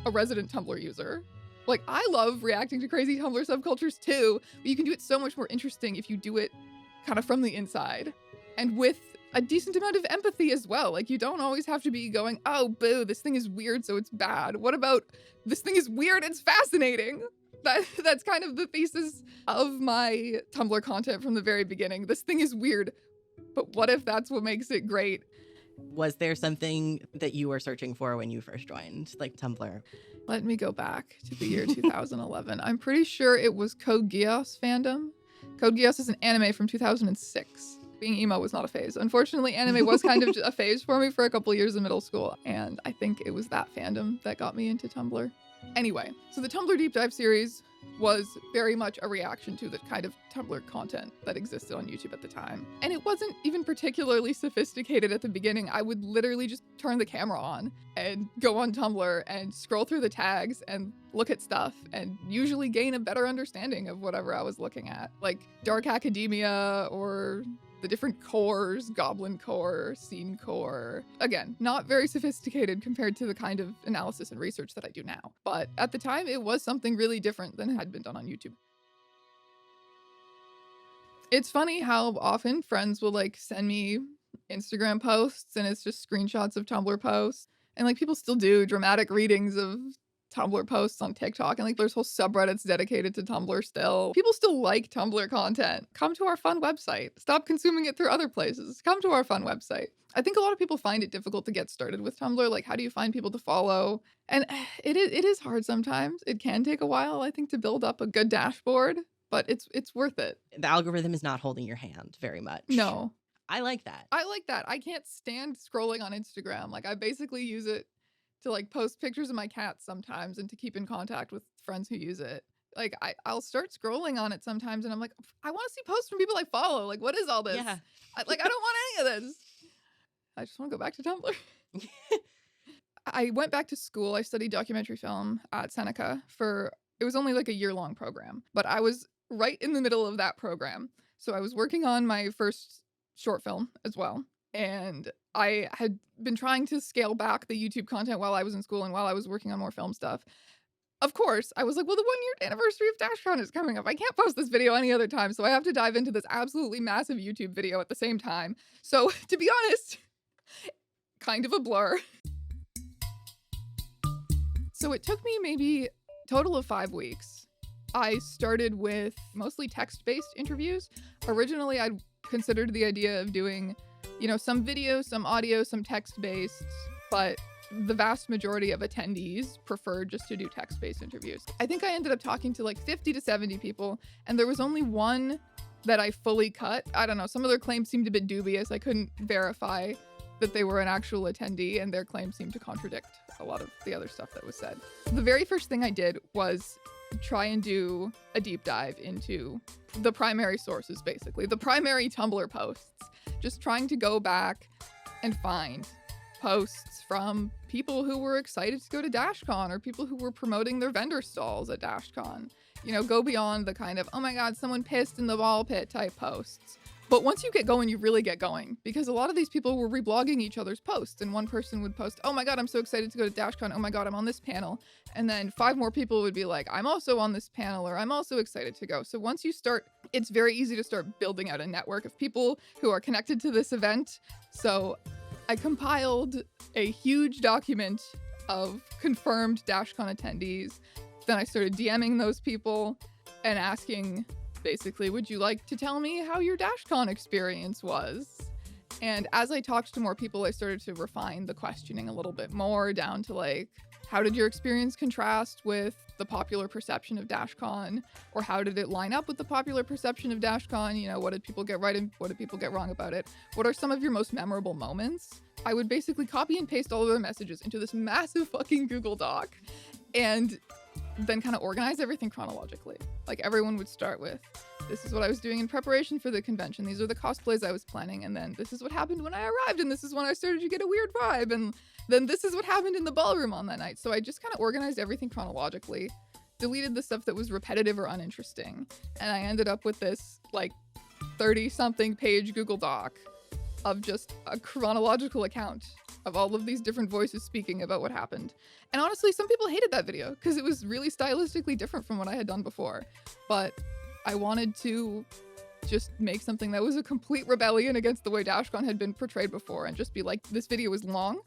a resident Tumblr user. Like, I love reacting to crazy Tumblr subcultures too, but you can do it so much more interesting if you do it kind of from the inside and with a decent amount of empathy as well. Like, you don't always have to be going, oh, boo, this thing is weird, so it's bad. What about this thing is weird, it's fascinating? That's kind of the thesis of my Tumblr content from the very beginning. This thing is weird, but what if that's what makes it great? Was there something that you were searching for when you first joined, like Tumblr? Let me go back to the year 2011. I'm pretty sure it was Code Geass fandom. Code Geass is an anime from 2006. Being emo was not a phase. Unfortunately, anime was kind of a phase for me for a couple years in middle school, and I think it was that fandom that got me into Tumblr. Anyway, so the Tumblr Deep Dive series was very much a reaction to the kind of Tumblr content that existed on YouTube at the time. And it wasn't even particularly sophisticated at the beginning. I would literally just turn the camera on and go on Tumblr and scroll through the tags and look at stuff and usually gain a better understanding of whatever I was looking at. Like Dark Academia or the different cores, Goblin Core, Scene Core. Again, not very sophisticated compared to the kind of analysis and research that I do now. But at the time, it was something really different than had been done on YouTube. It's funny how often friends will like send me Instagram posts and it's just screenshots of Tumblr posts. And like people still do dramatic readings of Tumblr posts on TikTok, and like there's whole subreddits dedicated to Tumblr still. People still like Tumblr content. Come to our fun website. Stop consuming it through other places. Come to our fun website. I think a lot of people find it difficult to get started with Tumblr. Like, how do you find people to follow? And it is hard sometimes. It can take a while, I think, to build up a good dashboard, but it's worth it. The algorithm is not holding your hand very much. No. I like that. I like that. I can't stand scrolling on Instagram. Like, I basically use it to like post pictures of my cats sometimes and to keep in contact with friends who use it. Like I'll start scrolling on it sometimes and I'm like, I want to see posts from people I follow. Like, what is all this? Yeah. I don't want any of this. I just want to go back to Tumblr. I went back to school. I studied documentary film at Seneca it was only like a year-long program, but I was right in the middle of that program. So I was working on my first short film as well. And I had been trying to scale back the YouTube content while I was in school and while I was working on more film stuff. Of course, I was like, well, the 1-year anniversary of Dashcon is coming up. I can't post this video any other time, so I have to dive into this absolutely massive YouTube video at the same time. So, to be honest, kind of a blur. So it took me maybe a total of 5 weeks. I started with mostly text-based interviews. Originally, I'd considered the idea of doing some video, some audio, some text-based, but the vast majority of attendees preferred just to do text-based interviews. I think I ended up talking to like 50 to 70 people, and there was only one that I fully cut. I don't know, some of their claims seemed a bit dubious. I couldn't verify that they were an actual attendee, and their claims seemed to contradict a lot of the other stuff that was said. The very first thing I did was try and do a deep dive into the primary sources, basically, the primary Tumblr posts. Just trying to go back and find posts from people who were excited to go to Dashcon or people who were promoting their vendor stalls at Dashcon. Go beyond the kind of, oh my god, someone pissed in the ball pit type posts. But once you get going, you really get going, because a lot of these people were reblogging each other's posts, and one person would post, oh my god, I'm so excited to go to Dashcon, oh my god, I'm on this panel, and then 5 more people would be like, I'm also on this panel, or I'm also excited to go. So once you start, it's very easy to start building out a network of people who are connected to this event. So I compiled a huge document of confirmed Dashcon attendees. Then I started DMing those people and asking, basically, would you like to tell me how your Dashcon experience was? And as I talked to more people, I started to refine the questioning a little bit more, down to like, how did your experience contrast with the popular perception of Dashcon? Or how did it line up with the popular perception of Dashcon? You know, what did people get right and what did people get wrong about it? What are some of your most memorable moments? I would basically copy and paste all of their messages into this massive fucking Google Doc and then kind of organize everything chronologically. Like, everyone would start with, this is what I was doing in preparation for the convention, these are the cosplays I was planning, and then this is what happened when I arrived, and this is when I started to get a weird vibe, and then this is what happened in the ballroom on that night. So I just kind of organized everything chronologically, deleted the stuff that was repetitive or uninteresting, and I ended up with this like 30-something page Google Doc of just a chronological account of all of these different voices speaking about what happened. And honestly, some people hated that video because it was really stylistically different from what I had done before. But I wanted to just make something that was a complete rebellion against the way Dashcon had been portrayed before, and just be like, this video is long.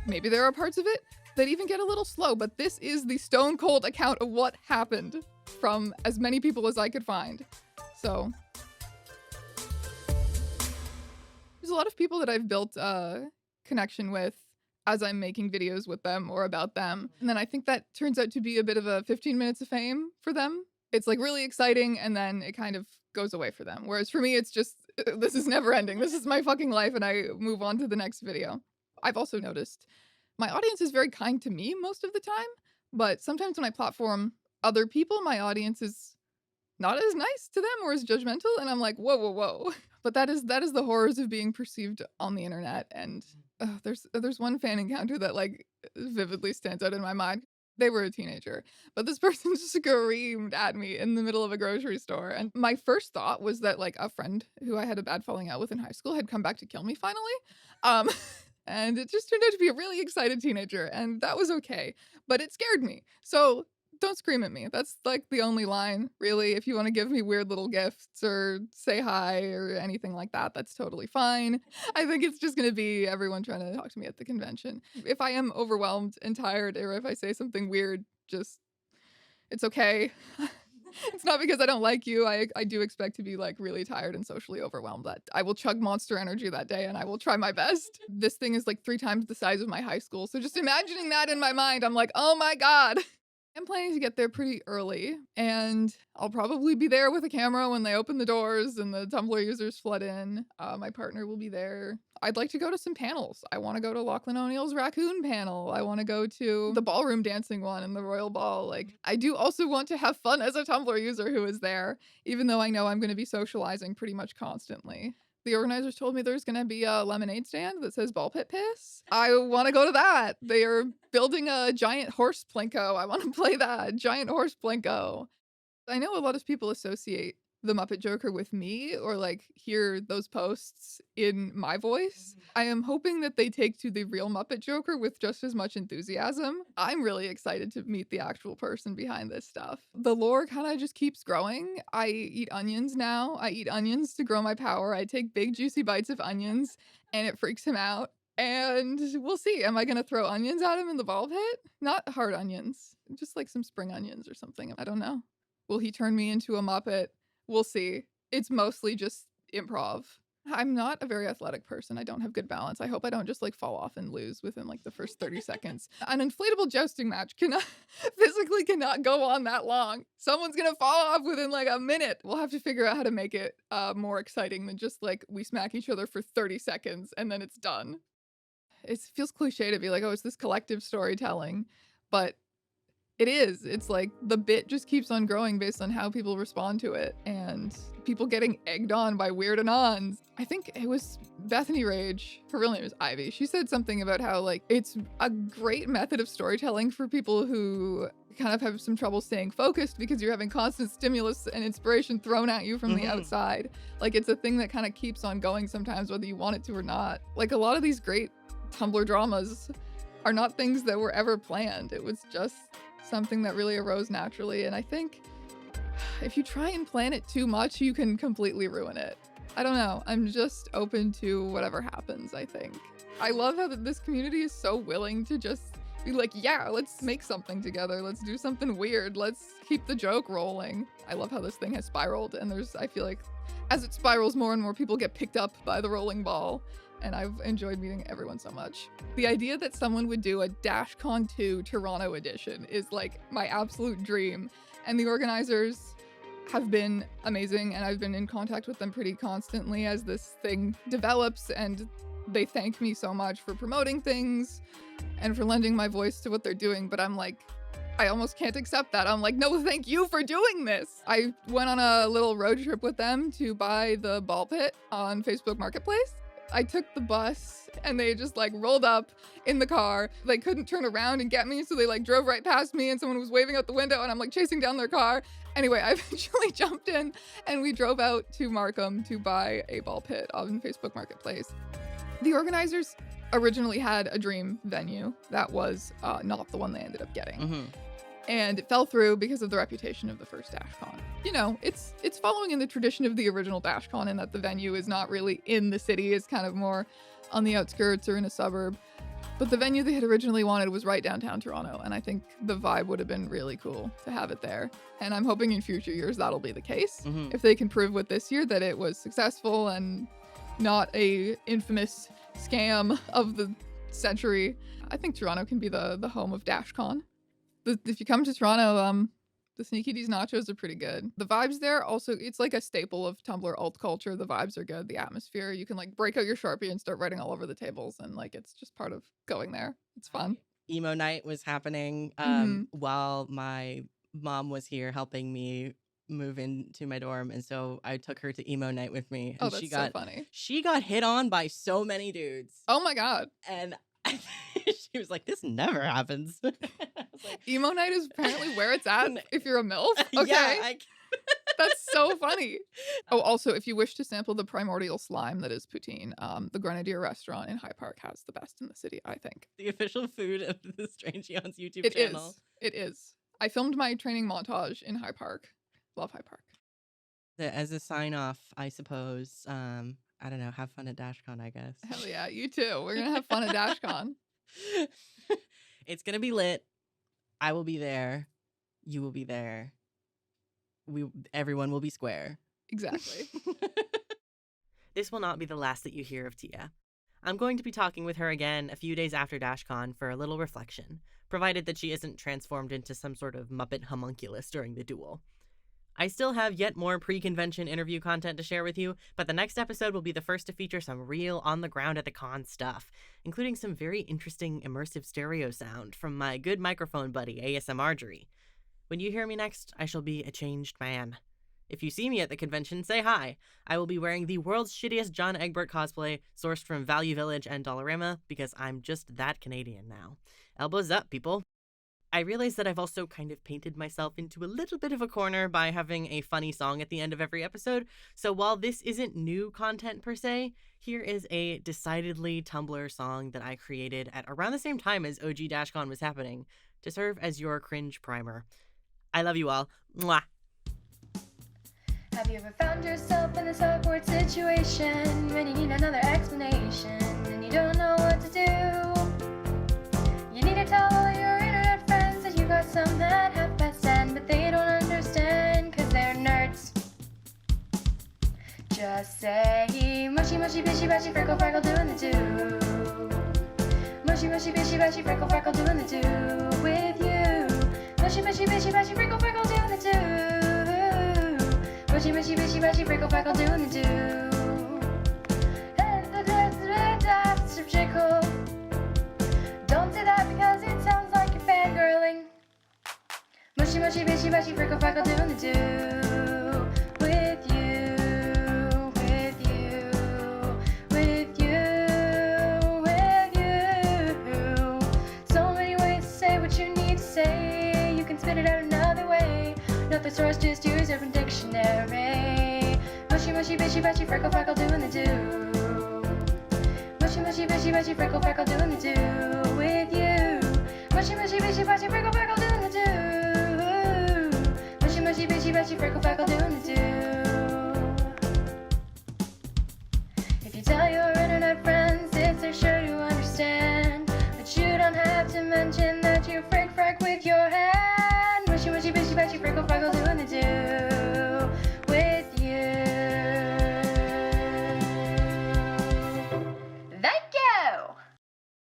Maybe there are parts of it that even get a little slow, but this is the stone cold account of what happened from as many people as I could find. So there's a lot of people that I've built a connection with as I'm making videos with them or about them. And then I think that turns out to be a bit of a 15 minutes of fame for them. It's like really exciting, and then it kind of goes away for them. Whereas for me, it's just, this is never ending. This is my fucking life, and I move on to the next video. I've also noticed my audience is very kind to me most of the time, but sometimes when I platform other people, my audience is not as nice to them or as judgmental, and I'm like, whoa, whoa, whoa. But that is the horrors of being perceived on the internet. And there's one fan encounter that like vividly stands out in my mind. They were a teenager, but this person screamed at me in the middle of a grocery store. And my first thought was that like a friend who I had a bad falling out with in high school had come back to kill me finally. And it just turned out to be a really excited teenager, and that was okay, but it scared me. So don't scream at me. That's like the only line, really. If you want to give me weird little gifts or say hi or anything like that, that's totally fine. I think it's just going to be everyone trying to talk to me at the convention. If I am overwhelmed and tired, or if I say something weird, just, it's okay. It's not because I don't like you. I do expect to be like really tired and socially overwhelmed. That I will chug Monster Energy that day, and I will try my best. This thing is like 3 times the size of my high school. So just imagining that in my mind, I'm like, oh my God. I'm planning to get there pretty early, and I'll probably be there with a camera when they open the doors and the Tumblr users flood in. My partner will be there. I'd like to go to some panels. I want to go to Lachlan O'Neill's raccoon panel. I want to go to the ballroom dancing one and the Royal Ball. Like, I do also want to have fun as a Tumblr user who is there, even though I know I'm going to be socializing pretty much constantly. The organizers told me there's going to be a lemonade stand that says Ballpit piss. I want to go to that. They are building a giant horse Plinko. I want to play that. Giant horse Plinko. I know a lot of people associate the Muppet Joker with me, or like hear those posts in my voice. I am hoping that they take to the real Muppet Joker with just as much enthusiasm. I'm really excited to meet the actual person behind this stuff. The lore kind of just keeps growing. I eat onions now. I eat onions to grow my power. I take big juicy bites of onions, and it freaks him out. And we'll see. Am I going to throw onions at him in the ball pit? Not hard onions. Just like some spring onions or something. I don't know. Will he turn me into a Muppet? We'll see. It's mostly just improv. I'm not a very athletic person. I don't have good balance. I hope I don't just like fall off and lose within like the first 30 seconds. An inflatable jousting match physically cannot go on that long. Someone's gonna fall off within like a minute. We'll have to figure out how to make it more exciting than just like we smack each other for 30 seconds and then it's done. It feels cliche to be like, oh, it's this collective storytelling, but it is. It's like the bit just keeps on growing based on how people respond to it, and people getting egged on by weird anons. I think it was Bethany Rage. Her real name is Ivy. She said something about how like it's a great method of storytelling for people who you kind of have some trouble staying focused because you're having constant stimulus and inspiration thrown at you from the outside. Like, it's a thing that kind of keeps on going sometimes, whether you want it to or not. Like, a lot of these great Tumblr dramas are not things that were ever planned. It was just something that really arose naturally. And I think if you try and plan it too much, you can completely ruin it. I don't know. I'm just open to whatever happens, I think. I love how this community is so willing to just be like, yeah, let's make something together. Let's do something weird. Let's keep the joke rolling. I love how this thing has spiraled, and I feel like as it spirals, more and more people get picked up by the rolling ball, and I've enjoyed meeting everyone so much. The idea that someone would do a Dashcon 2 Toronto edition is like my absolute dream, and the organizers have been amazing, and I've been in contact with them pretty constantly as this thing develops, and they thank me so much for promoting things and for lending my voice to what they're doing, but I'm like, I almost can't accept that. I'm like, no, thank you for doing this. I went on a little road trip with them to buy the Ballpit on Facebook Marketplace. I took the bus and they just like rolled up in the car. They couldn't turn around and get me, so they like drove right past me, and someone was waving out the window and I'm like chasing down their car. Anyway, I eventually jumped in and we drove out to Markham to buy a Ballpit on Facebook Marketplace. The organizers originally had a dream venue that was not the one they ended up getting. And it fell through because of the reputation of the first Dashcon. You know, it's following in the tradition of the original Dashcon in that the venue is not really in the city, it's kind of more on the outskirts or in a suburb. But the venue they had originally wanted was right downtown Toronto, and I think the vibe would have been really cool to have it there. And I'm hoping in future years that'll be the case. If they can prove with this year that it was successful and not a infamous scam of the century, I think Toronto can be the home of Dashcon. If you come to Toronto, the Sneaky D's nachos are pretty good. The vibes there also, it's like a staple of Tumblr alt culture. The vibes are good, the atmosphere. You can like break out your Sharpie and start writing all over the tables, and like it's just part of going there. It's fun. Emo night was happening while my mom was here helping me move into my dorm, and so I took her to emo night with me. And that's so funny. She got hit on by so many dudes. Oh my god. And she was like, this never happens. I was like, emo night is apparently where it's at if you're a MILF. Okay. Yeah, That's so funny. Oh, also, if you wish to sample the primordial slime that is poutine, the Grenadier restaurant in High Park has the best in the city, I think. The official food of the Strange Eons YouTube channel. It is. I filmed my training montage in High Park. Love High Park. As a sign off, I suppose, I don't know, have fun at Dashcon, I guess. Hell yeah, you too. We're going to have fun at Dashcon. It's going to be lit. I will be there. You will be there. Everyone will be square. Exactly. This will not be the last that you hear of Teya. I'm going to be talking with her again a few days after Dashcon for a little reflection, provided that she isn't transformed into some sort of Muppet homunculus during the duel. I still have yet more pre-convention interview content to share with you, but the next episode will be the first to feature some real on-the-ground-at-the-con stuff, including some very interesting immersive stereo sound from my good microphone buddy, ASM Marjorie. When you hear me next, I shall be a changed man. If you see me at the convention, say hi. I will be wearing the world's shittiest John Egbert cosplay, sourced from Value Village and Dollarama, because I'm just that Canadian now. Elbows up, people. I realize that I've also kind of painted myself into a little bit of a corner by having a funny song at the end of every episode, so while this isn't new content per se, here is a decidedly Tumblr song that I created at around the same time as OG Dashcon was happening, to serve as your cringe primer. I love you all. Mwah! Have you ever found yourself in this awkward situation when you need another explanation and you don't know what to do? You need to tell all your internet friends that you got some that have best end, but they don't understand because they're nerds. Just say mushy mushy bishy bashy freckle freckle doing the do. Mushy mushy bishy bashy freckle freckle doing the do with you. Mushy mushy bishy bashy freckle freckle doing the do. Mushy mushy bishy bashy freckle freckle doing the do. That's subjectful. Don't say that because it sounds like you're fangirling. Mushy mushy bishy bashy freckle freckle doing the do. With you, with you, with you, with you. So many ways to say what you need to say. You can spit mushy, mushy, freckle, freckle, doing the do. Mushy, mushy, mushy, mushy, freckle, freckle, doing the do with you. Mushy, mushy, mushy, mushy, freckle, freckle, doing the do. Mushy, mushy, mushy, mushy, freckle, freckle, doing the do. If you tell your internet friends, it's their show to understand. But you don't have to mention that you frick, frack with your hand. Mushy, mushy, mushy, mushy, freckle, freckle, doing